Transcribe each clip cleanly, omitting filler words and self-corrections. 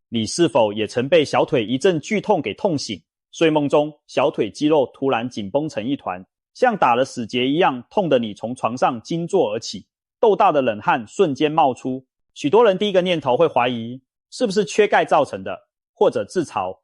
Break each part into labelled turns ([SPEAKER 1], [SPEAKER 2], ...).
[SPEAKER 1] 你是否也曾被小腿一阵剧痛给痛醒？睡梦中，小腿肌肉突然紧绷成一团，像打了死结一样，痛得你从床上惊坐而起，豆大的冷汗瞬间冒出。许多人第一个念头会怀疑，是不是缺钙造成的，或者自嘲，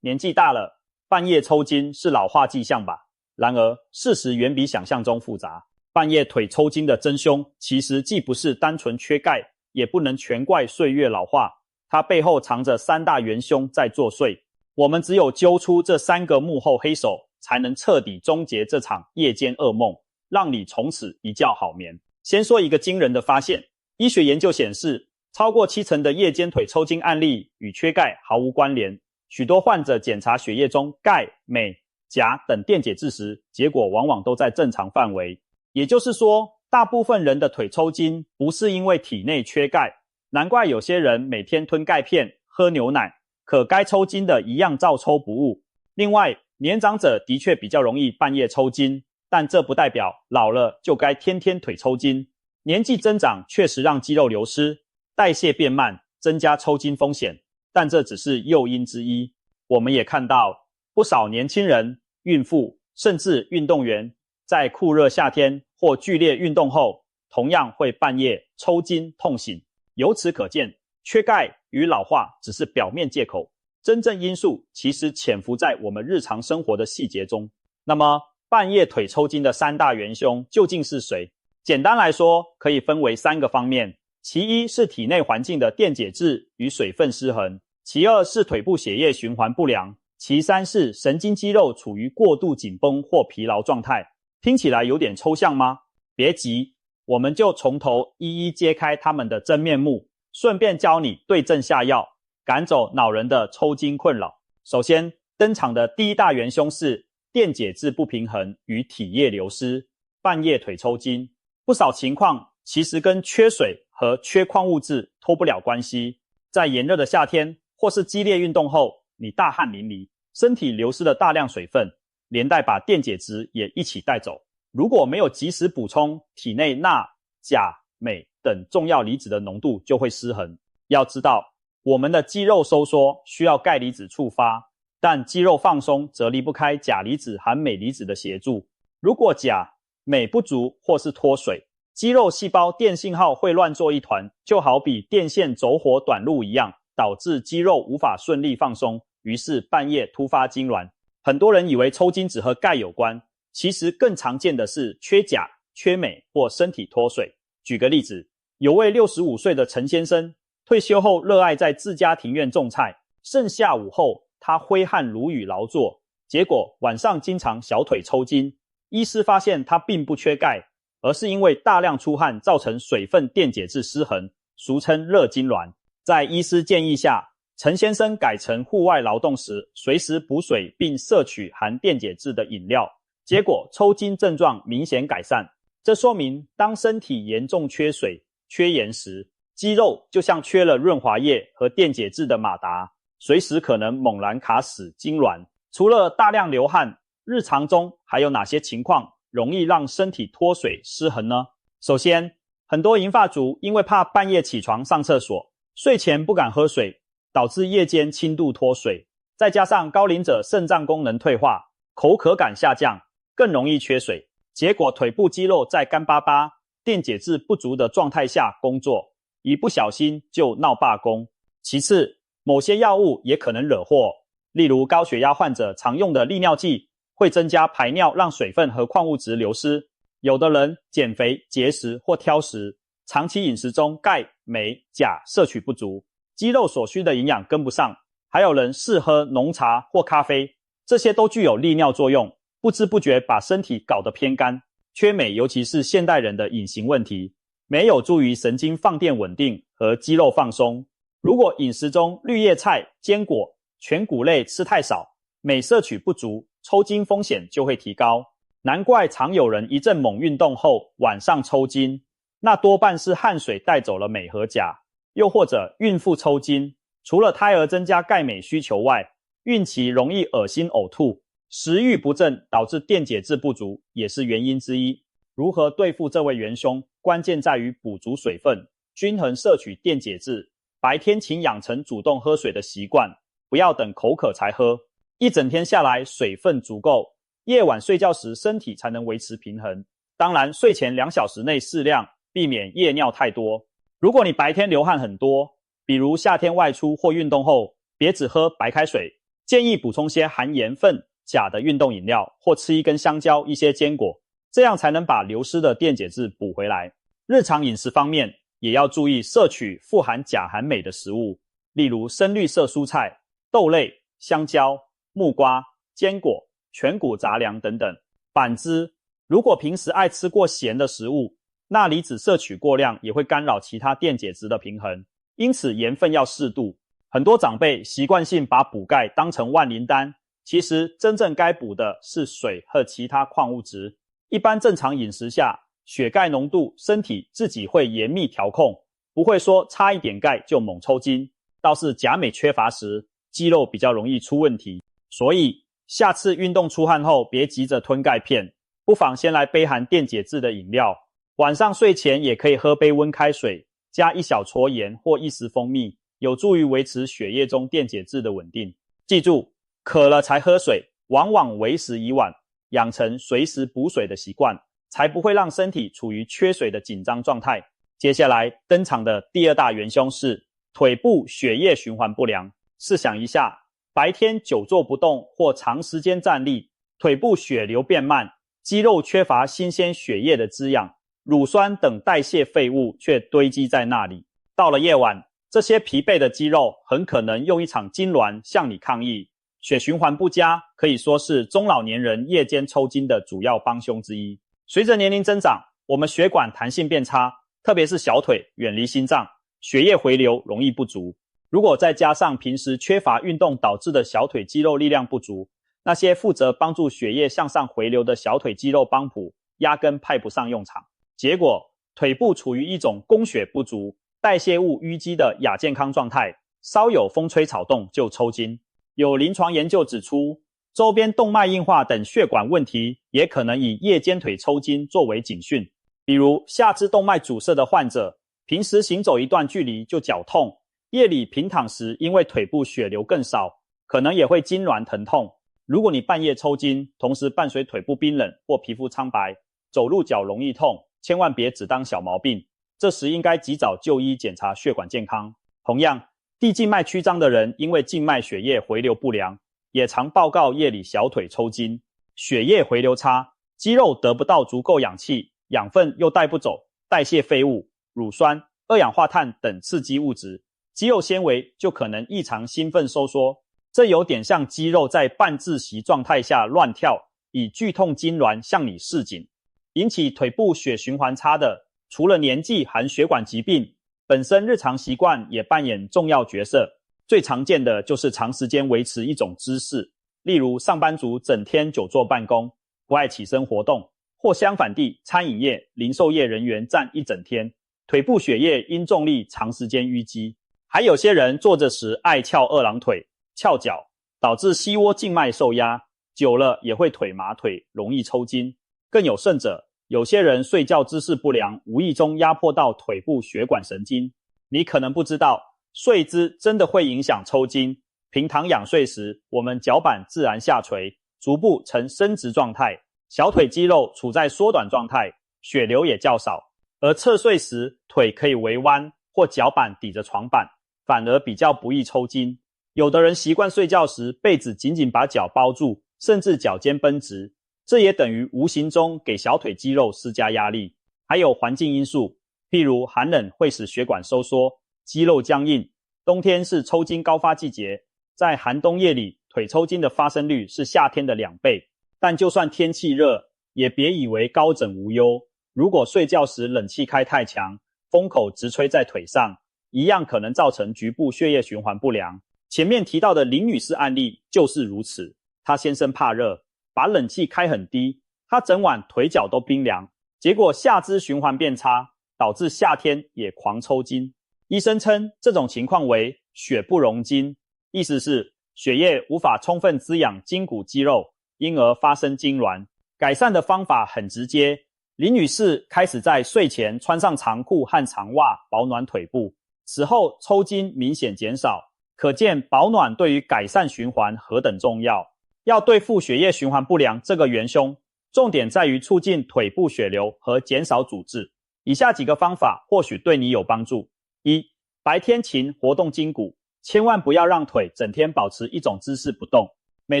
[SPEAKER 1] 年纪大了，半夜抽筋是老化迹象吧？然而，事实远比想象中复杂。半夜腿抽筋的真凶，其实既不是单纯缺钙，也不能全怪岁月老化，它背后藏着三大元凶在作祟。我们只有揪出这三个幕后黑手，才能彻底终结这场夜间噩梦，让你从此一觉好眠。先说一个惊人的发现，医学研究显示，超过70%的夜间腿抽筋案例与缺钙毫无关联。许多患者检查血液中钙、镁、钾等电解质时，结果往往都在正常范围。也就是说，大部分人的腿抽筋不是因为体内缺钙，难怪有些人每天吞钙片、喝牛奶，可该抽筋的一样照抽不误。另外，年长者的确比较容易半夜抽筋，但这不代表老了就该天天腿抽筋。年纪增长确实让肌肉流失，代谢变慢，增加抽筋风险，但这只是诱因之一。我们也看到不少年轻人、孕妇，甚至运动员在酷热夏天或剧烈运动后，同样会半夜抽筋痛醒。由此可见，缺钙与老化只是表面借口，真正因素其实潜伏在我们日常生活的细节中。那么，半夜腿抽筋的三大元凶究竟是谁？简单来说，可以分为3个方面。其一是体内环境的电解质与水分失衡，其二是腿部血液循环不良，其三是神经肌肉处于过度紧绷或疲劳状态。听起来有点抽象吗？别急，我们就从头一一揭开它们的真面目，顺便教你对症下药，赶走恼人的抽筋困扰。首先，登场的第一大元凶是电解质不平衡与体液流失。半夜腿抽筋，不少情况其实跟缺水和缺矿物质脱不了关系。在炎热的夏天或是激烈运动后，你大汗淋漓，身体流失了大量水分，连带把电解质也一起带走。如果没有及时补充，体内钠、钾、镁等重要离子的浓度就会失衡。要知道，我们的肌肉收缩需要钙离子触发，但肌肉放松则离不开钾离子和镁离子的协助。如果钾、镁不足或是脱水，肌肉细胞电信号会乱作一团，就好比电线走火短路一样，导致肌肉无法顺利放松，于是半夜突发痉挛。很多人以为抽筋只和钙有关，其实更常见的是缺钾、缺镁或身体脱水。举个例子，有位65岁的陈先生，退休后热爱在自家庭院种菜，盛夏午后他挥汗如雨劳作，结果晚上经常小腿抽筋。医师发现他并不缺钙，而是因为大量出汗造成水分电解质失衡，俗称热痉挛。在医师建议下，陈先生改成户外劳动时随时补水并摄取含电解质的饮料，结果抽筋症状明显改善。这说明当身体严重缺水、缺盐时，肌肉就像缺了润滑液和电解质的马达，随时可能猛然卡死痉挛。除了大量流汗，日常中还有哪些情况容易让身体脱水失衡呢？首先，很多银发族因为怕半夜起床上厕所，睡前不敢喝水，导致夜间轻度脱水，再加上高龄者肾脏功能退化，口渴感下降，更容易缺水，结果腿部肌肉在干巴巴、电解质不足的状态下工作，一不小心就闹罢工。其次，某些药物也可能惹祸，例如高血压患者常用的利尿剂会增加排尿，让水分和矿物质流失。有的人减肥、节食或挑食，长期饮食中钙、镁、钾摄取不足，肌肉所需的营养跟不上。还有人嗜喝浓茶或咖啡，这些都具有利尿作用，不知不觉把身体搞得偏干。缺镁尤其是现代人的隐形问题，镁有助于神经放电稳定和肌肉放松。如果饮食中绿叶菜、坚果、全谷类吃太少，镁摄取不足，抽筋风险就会提高。难怪常有人一阵猛运动后晚上抽筋，那多半是汗水带走了镁和钾。又或者孕妇抽筋，除了胎儿增加钙镁需求外，孕期容易恶心呕吐，食欲不振导致电解质不足也是原因之一。如何对付这位元凶，关键在于补足水分，均衡摄取电解质，白天请养成主动喝水的习惯，不要等口渴才喝。一整天下来水分足够，夜晚睡觉时身体才能维持平衡。当然，睡前2小时内适量，避免夜尿太多。如果你白天流汗很多，比如夏天外出或运动后，别只喝白开水，建议补充些含盐分、钾的运动饮料，或吃一根香蕉、一些坚果，这样才能把流失的电解质补回来。日常饮食方面，也要注意摄取富含钾含镁的食物，例如深绿色蔬菜、豆类、香蕉、木瓜、坚果、全谷杂粮等等。反之，如果平时爱吃过咸的食物，钠离子摄取过量也会干扰其他电解质的平衡，因此盐分要适度。很多长辈习惯性把补钙当成万灵丹，其实真正该补的是水和其他矿物质。一般正常饮食下，血钙浓度身体自己会严密调控，不会说差一点钙就猛抽筋，倒是钾镁缺乏时，肌肉比较容易出问题。所以下次运动出汗后别急着吞钙片，不妨先来杯含电解质的饮料，晚上睡前也可以喝杯温开水，加1小撮盐或1匙蜂蜜，有助于维持血液中电解质的稳定。记住，渴了才喝水，往往为时已晚，养成随时补水的习惯，才不会让身体处于缺水的紧张状态。接下来登场的第2大元凶是腿部血液循环不良。试想一下，白天久坐不动或长时间站立，腿部血流变慢，肌肉缺乏新鲜血液的滋养，乳酸等代谢废物却堆积在那里。到了夜晚，这些疲惫的肌肉很可能用一场痉挛向你抗议。血循环不佳可以说是中老年人夜间抽筋的主要帮凶之一。随着年龄增长，我们血管弹性变差，特别是小腿远离心脏，血液回流容易不足。如果再加上平时缺乏运动导致的小腿肌肉力量不足，那些负责帮助血液向上回流的小腿肌肉帮浦压根派不上用场。结果腿部处于一种供血不足、代谢物淤积的亚健康状态，稍有风吹草动就抽筋。有临床研究指出，周边动脉硬化等血管问题也可能以夜间腿抽筋作为警讯。比如下肢动脉阻塞的患者，平时行走一段距离就脚痛，夜里平躺时因为腿部血流更少，可能也会痉挛疼痛。如果你半夜抽筋，同时伴随腿部冰冷或皮肤苍白，走路脚容易痛，千万别只当小毛病，这时应该及早就医检查血管健康。同样，地静脉曲张的人因为静脉血液回流不良，也常报告夜里小腿抽筋。血液回流差，肌肉得不到足够氧气，养分又带不走，代谢废物、乳酸、二氧化碳等刺激物质，肌肉纤维就可能异常兴奋收缩。这有点像肌肉在半窒息状态下乱跳，以剧痛痉挛向你示警。引起腿部血循环差的，除了年纪含血管疾病，本身日常习惯也扮演重要角色。最常见的就是长时间维持一种姿势，例如上班族整天久坐办公，不爱起身活动，或相反地，餐饮业、零售业人员站一整天，腿部血液因重力长时间淤积。还有些人坐着时爱翘二郎腿、翘脚，导致膝窝静脉受压，久了也会腿麻腿，容易抽筋。更有甚者，有些人睡觉姿势不良，无意中压迫到腿部血管神经。你可能不知道，睡姿真的会影响抽筋。平躺仰睡时，我们脚板自然下垂，足部呈伸直状态，小腿肌肉处在缩短状态，血流也较少。而侧睡时，腿可以微弯，或脚板抵着床板，反而比较不易抽筋。有的人习惯睡觉时被子紧紧把脚包住，甚至脚尖绷直，这也等于无形中给小腿肌肉施加压力。还有环境因素，譬如寒冷会使血管收缩，肌肉僵硬，冬天是抽筋高发季节，在寒冬夜里，腿抽筋的发生率是夏天的2倍。但就算天气热，也别以为高枕无忧，如果睡觉时冷气开太强，风口直吹在腿上，一样可能造成局部血液循环不良。前面提到的林女士案例就是如此，她先生怕热，把冷气开很低，她整晚腿脚都冰凉，结果下肢循环变差，导致夏天也狂抽筋。医生称这种情况为血不容筋，意思是血液无法充分滋养筋骨肌肉，因而发生痉挛。改善的方法很直接，林女士开始在睡前穿上长裤和长袜保暖腿部，此后抽筋明显减少，可见保暖对于改善循环何等重要。要对付血液循环不良这个元凶，重点在于促进腿部血流和减少阻滞。以下几个方法或许对你有帮助。一、白天勤活动筋骨，千万不要让腿整天保持一种姿势不动，每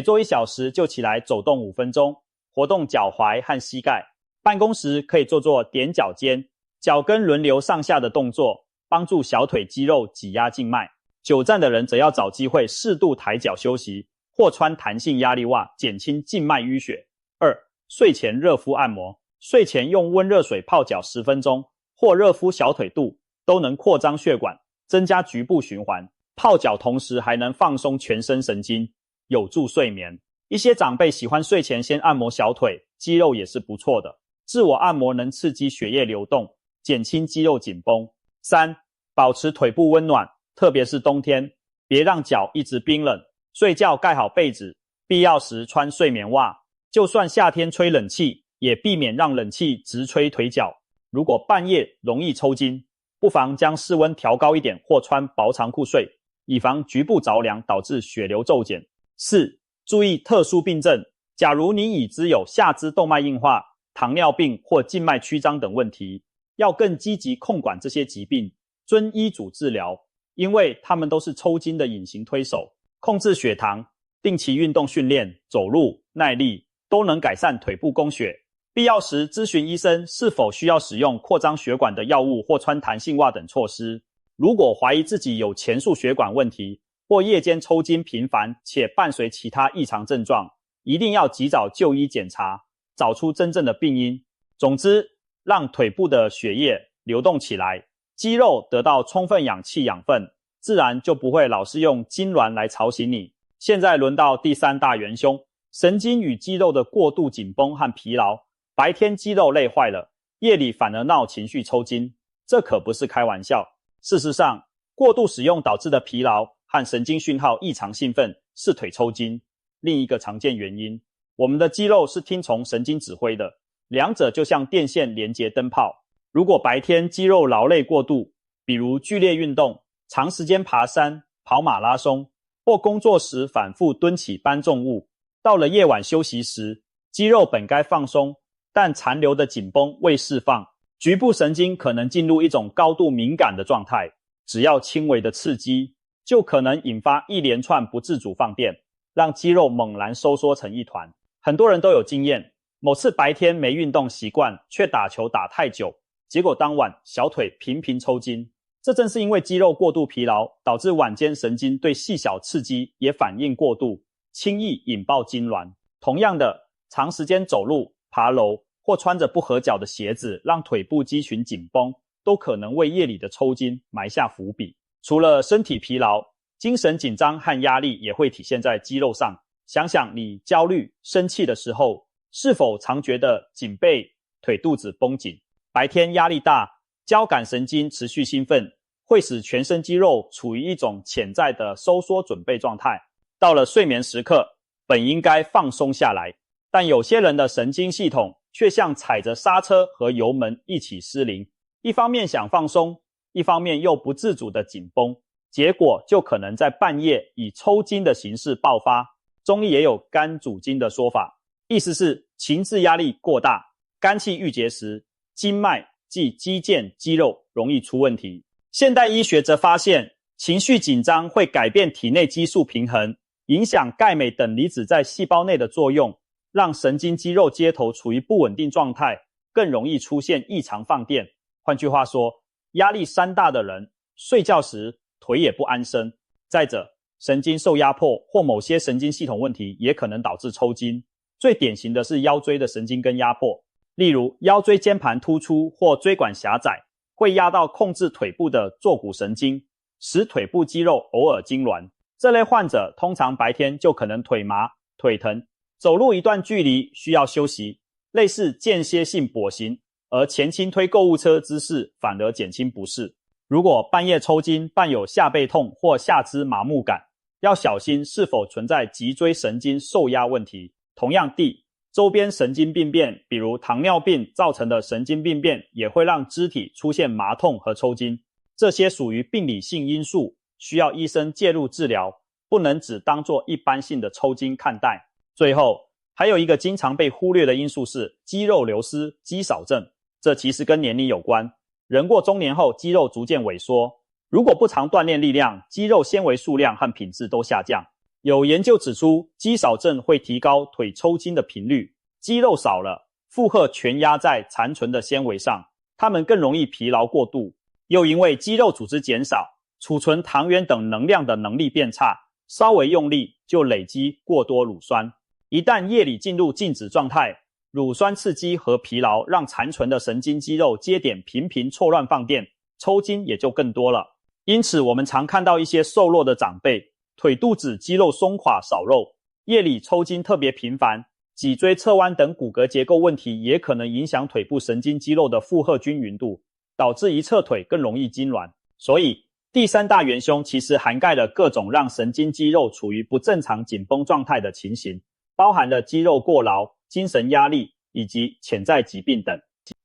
[SPEAKER 1] 做1小时就起来走动5分钟，活动脚踝和膝盖。办公时可以做踮脚尖、脚跟轮流上下的动作，帮助小腿肌肉挤压静脉。久站的人则要找机会适度抬脚休息，或穿弹性压力袜，减轻静脉淤血。2、睡前热敷按摩，睡前用温热水泡脚10分钟，或热敷小腿肚，都能扩张血管，增加局部循环。泡脚同时还能放松全身神经，有助睡眠。一些长辈喜欢睡前先按摩小腿，肌肉也是不错的。自我按摩能刺激血液流动，减轻肌肉紧绷。3、保持腿部温暖，特别是冬天，别让脚一直冰冷。睡觉盖好被子，必要时穿睡眠袜。就算夏天吹冷气，也避免让冷气直吹腿脚。如果半夜容易抽筋，不妨将室温调高一点，或穿薄长裤睡，以防局部着凉导致血流骤减。4、注意特殊病症，假如你已知有下肢动脉硬化、糖尿病或静脉曲张等问题，要更积极控管这些疾病，遵医嘱治疗，因为它们都是抽筋的隐形推手。控制血糖、定期运动训练、走路、耐力都能改善腿部供血。必要时咨询医生是否需要使用扩张血管的药物或穿弹性袜等措施。如果怀疑自己有前束血管问题，或夜间抽筋频繁且伴随其他异常症状，一定要及早就医检查，找出真正的病因。总之，让腿部的血液流动起来，肌肉得到充分氧气养分，自然就不会老是用痉挛来吵醒你。现在轮到第3大元凶，神经与肌肉的过度紧绷和疲劳。白天肌肉累坏了，夜里反而闹情绪抽筋，这可不是开玩笑。事实上，过度使用导致的疲劳和神经讯号异常兴奋是腿抽筋另一个常见原因。我们的肌肉是听从神经指挥的，两者就像电线连接灯泡。如果白天肌肉劳累过度，比如剧烈运动、长时间爬山、跑马拉松，或工作时反复蹲起搬重物，到了夜晚休息时，肌肉本该放松，但残留的紧绷未释放，局部神经可能进入一种高度敏感的状态，只要轻微的刺激，就可能引发一连串不自主放电，让肌肉猛然收缩成一团。很多人都有经验，某次白天没运动习惯，却打球打太久，结果当晚小腿频频抽筋。这正是因为肌肉过度疲劳，导致晚间神经对细小刺激也反应过度，轻易引爆痉挛。同样的，长时间走路、爬楼或穿着不合脚的鞋子，让腿部肌群紧绷，都可能为夜里的抽筋埋下伏笔。除了身体疲劳，精神紧张和压力也会体现在肌肉上。想想你焦虑、生气的时候，是否常觉得颈背、腿肚子绷紧？白天压力大，交感神经持续兴奋，会使全身肌肉处于一种潜在的收缩准备状态。到了睡眠时刻，本应该放松下来，但有些人的神经系统却像踩着刹车和油门一起失灵，一方面想放松，一方面又不自主的紧绷，结果就可能在半夜以抽筋的形式爆发。中医也有肝主筋的说法，意思是情志压力过大，肝气郁结时，经脉即肌腱肌肉容易出问题。现代医学则发现，情绪紧张会改变体内激素平衡，影响钙镁等离子在细胞内的作用，让神经肌肉接头处于不稳定状态，更容易出现异常放电。换句话说，压力山大的人，睡觉时腿也不安生。再者，神经受压迫或某些神经系统问题也可能导致抽筋，最典型的是腰椎的神经根压迫，例如腰椎间盘突出或椎管狭窄，会压到控制腿部的坐骨神经，使腿部肌肉偶尔痉挛。这类患者通常白天就可能腿麻、腿疼，走路一段距离需要休息，类似间歇性跛行，而前倾推购物车姿势反而减轻不适。如果半夜抽筋伴有下背痛或下肢麻木感，要小心是否存在脊椎神经受压问题。同样地，周边神经病变，比如糖尿病造成的神经病变，也会让肢体出现麻痛和抽筋。这些属于病理性因素，需要医生介入治疗，不能只当作一般性的抽筋看待。最后，还有一个经常被忽略的因素是肌肉流失、肌少症，这其实跟年龄有关。人过中年后，肌肉逐渐萎缩，如果不常锻炼力量，肌肉纤维数量和品质都下降。有研究指出，肌少症会提高腿抽筋的频率，肌肉少了，负荷全压在残存的纤维上，它们更容易疲劳过度。又因为肌肉组织减少，储存糖原等能量的能力变差，稍微用力就累积过多乳酸。一旦夜里进入静止状态，乳酸刺激和疲劳让残存的神经肌肉接点频频错乱放电，抽筋也就更多了。因此我们常看到一些瘦弱的长辈，腿肚子肌肉松垮少肉，夜里抽筋特别频繁，脊椎侧弯等骨骼结构问题也可能影响腿部神经肌肉的负荷均匀度，导致一侧腿更容易痉挛。所以第三大元凶其实涵盖了各种让神经肌肉处于不正常紧绷状态的情形，包含了肌肉过劳、精神压力以及潜在疾病等。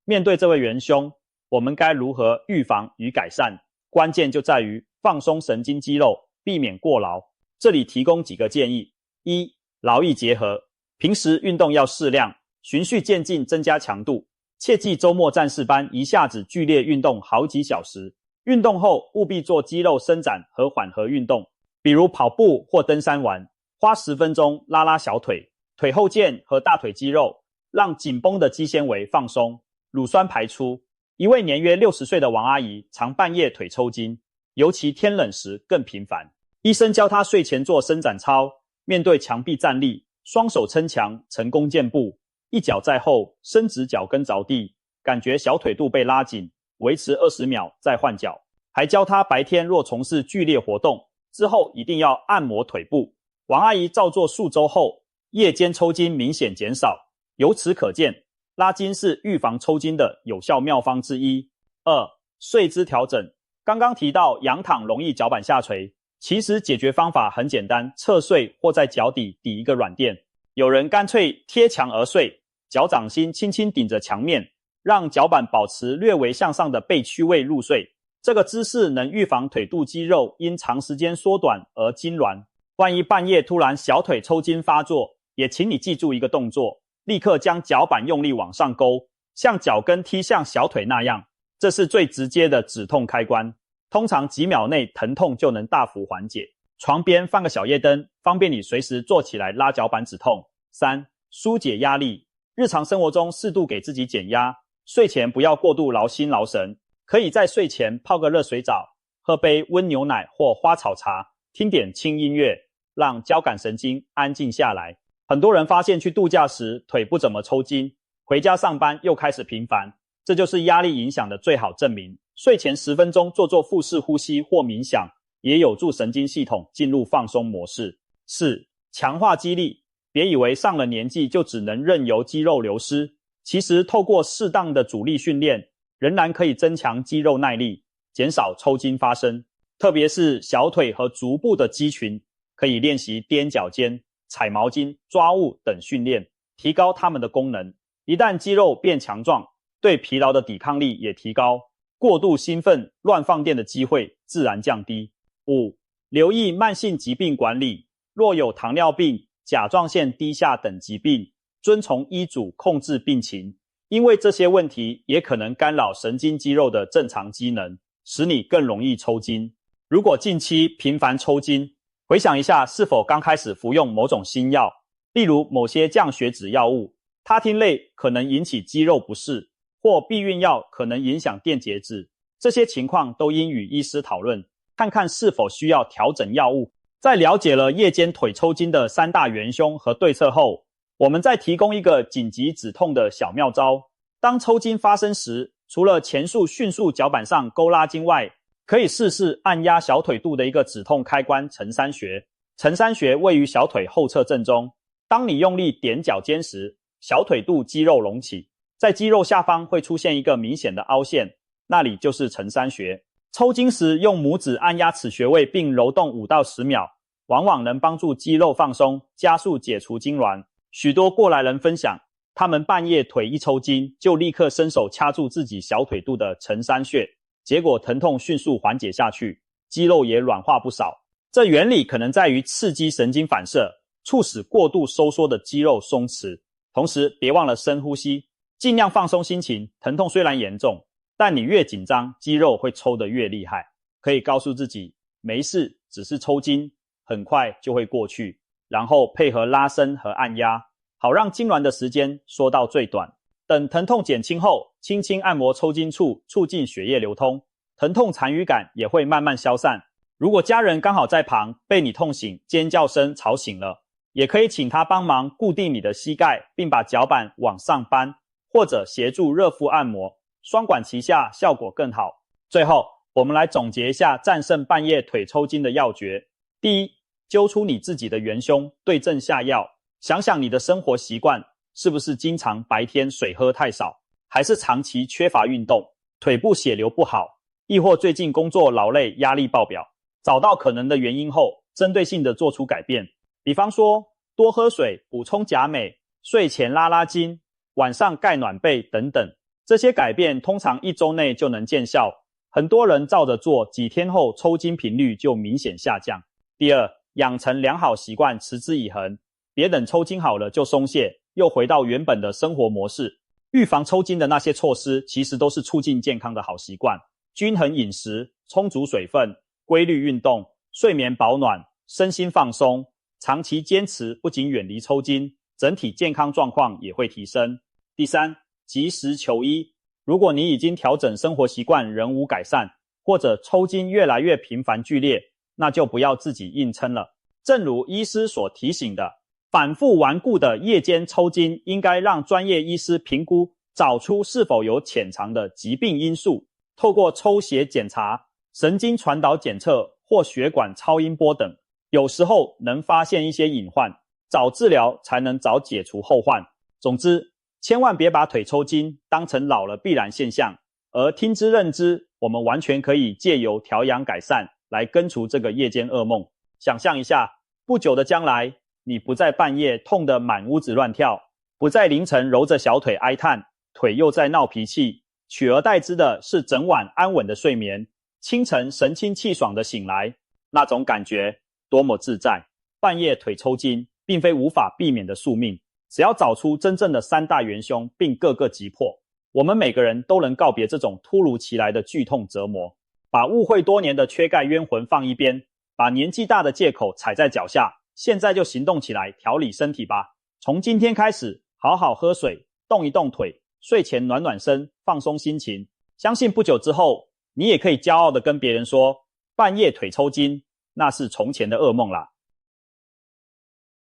[SPEAKER 1] 面对这位元凶，我们该如何预防与改善？关键就在于放松神经肌肉，避免过劳。这里提供几个建议：一、劳逸结合，平时运动要适量，循序渐进增加强度，切忌周末战士班一下子剧烈运动好几小时。运动后务必做肌肉伸展和缓和运动，比如跑步或登山玩，花10分钟拉拉小腿、腿后腱和大腿肌肉，让紧绷的肌纤维放松，乳酸排出。一位年约60岁的王阿姨常半夜腿抽筋，尤其天冷时更频繁。医生教她睡前做伸展操，面对墙壁站立，双手撑墙成弓箭步，一脚在后，伸直脚跟着地，感觉小腿肚被拉紧，维持20秒再换脚。还教她白天若从事剧烈活动，之后一定要按摩腿部。王阿姨照做数周后，夜间抽筋明显减少。由此可见，拉筋是预防抽筋的有效妙方之一。二、睡姿调整。刚刚提到仰躺容易脚板下垂，其实解决方法很简单，侧睡或在脚底抵一个软垫。有人干脆贴墙而睡，脚掌心轻轻顶着墙面，让脚板保持略微向上的背屈位入睡。这个姿势能预防腿肚肌肉因长时间缩短而痉挛。万一半夜突然小腿抽筋发作，也请你记住一个动作，立刻将脚板用力往上勾，像脚跟踢向小腿那样，这是最直接的止痛开关。通常几秒内疼痛就能大幅缓解。床边放个小夜灯，方便你随时坐起来拉脚板止痛。3、疏解压力。日常生活中适度给自己减压，睡前不要过度劳心劳神，可以在睡前泡个热水澡，喝杯温牛奶或花草茶，听点轻音乐，让交感神经安静下来。很多人发现去度假时腿不怎么抽筋，回家上班又开始频繁，这就是压力影响的最好证明。睡前10分钟做做腹式呼吸或冥想，也有助神经系统进入放松模式。4、强化肌力。别以为上了年纪就只能任由肌肉流失，其实透过适当的阻力训练，仍然可以增强肌肉耐力，减少抽筋发生。特别是小腿和足部的肌群，可以练习踮脚尖、踩毛巾、抓物等训练，提高它们的功能。一旦肌肉变强壮，对疲劳的抵抗力也提高，过度兴奋、乱放电的机会自然降低。5、留意慢性疾病管理。若有糖尿病、甲状腺低下等疾病，遵从医嘱控制病情，因为这些问题也可能干扰神经肌肉的正常机能，使你更容易抽筋。如果近期频繁抽筋，回想一下是否刚开始服用某种新药，例如某些降血脂药物，他汀类可能引起肌肉不适，或避孕药可能影响电解质，这些情况都应与医师讨论，看看是否需要调整药物。在了解了夜间腿抽筋的3大元凶和对策后，我们再提供一个紧急止痛的小妙招。当抽筋发生时，除了前述迅速脚板上勾拉筋外，可以试试按压小腿肚的一个止痛开关承山穴。承山穴位于小腿后侧正中，当你用力点脚尖时，小腿肚肌肉隆起，在肌肉下方会出现一个明显的凹陷，那里就是承山穴。抽筋时用拇指按压此穴位并揉动5到10秒，往往能帮助肌肉放松，加速解除痉挛。许多过来人分享，他们半夜腿一抽筋，就立刻伸手掐住自己小腿肚的承山穴，结果疼痛迅速缓解下去，肌肉也软化不少。这原理可能在于刺激神经反射，促使过度收缩的肌肉松弛。同时别忘了深呼吸，尽量放松心情。疼痛虽然严重，但你越紧张，肌肉会抽得越厉害。可以告诉自己，没事，只是抽筋，很快就会过去。然后配合拉伸和按压，好让痉挛的时间缩到最短。等疼痛减轻后，轻轻按摩抽筋处，促进血液流通，疼痛残余感也会慢慢消散。如果家人刚好在旁，被你痛醒，尖叫声吵醒了，也可以请他帮忙固定你的膝盖，并把脚板往上搬，或者协助热敷按摩，双管齐下，效果更好。最后，我们来总结一下战胜半夜腿抽筋的要诀。第一，揪出你自己的元凶，对症下药。想想你的生活习惯，是不是经常白天水喝太少，还是长期缺乏运动，腿部血流不好，亦或最近工作劳累，压力爆表。找到可能的原因后，针对性的做出改变，比方说多喝水、补充钾镁、睡前拉拉筋、晚上盖暖被等等。这些改变通常1周内就能见效，很多人照着做，几天后抽筋频率就明显下降。第二，养成良好习惯，持之以恒，别等抽筋好了就松懈，又回到原本的生活模式。预防抽筋的那些措施，其实都是促进健康的好习惯，均衡饮食、充足水分、规律运动、睡眠保暖、身心放松，长期坚持不仅远离抽筋，整体健康状况也会提升。第三，及时求医。如果你已经调整生活习惯仍无改善，或者抽筋越来越频繁剧烈，那就不要自己硬撑了。正如医师所提醒的，反复顽固的夜间抽筋应该让专业医师评估，找出是否有潜藏的疾病因素，透过抽血检查、神经传导检测或血管超音波等，有时候能发现一些隐患，早治疗才能早解除后患。总之，千万别把腿抽筋当成老了必然现象，而听之任之，我们完全可以借由调养改善来根除这个夜间噩梦。想象一下，不久的将来，你不在半夜痛得满屋子乱跳，不在凌晨揉着小腿哀叹，腿又在闹脾气，取而代之的是整晚安稳的睡眠，清晨神清气爽的醒来，那种感觉多么自在。半夜腿抽筋并非无法避免的宿命，只要找出真正的3大元凶并各个击破，我们每个人都能告别这种突如其来的剧痛折磨。把误会多年的缺钙冤魂放一边，把年纪大的借口踩在脚下，现在就行动起来，调理身体吧。从今天开始，好好喝水，动一动腿，睡前暖暖身，放松心情。相信不久之后，你也可以骄傲地跟别人说，半夜腿抽筋，那是从前的噩梦啦。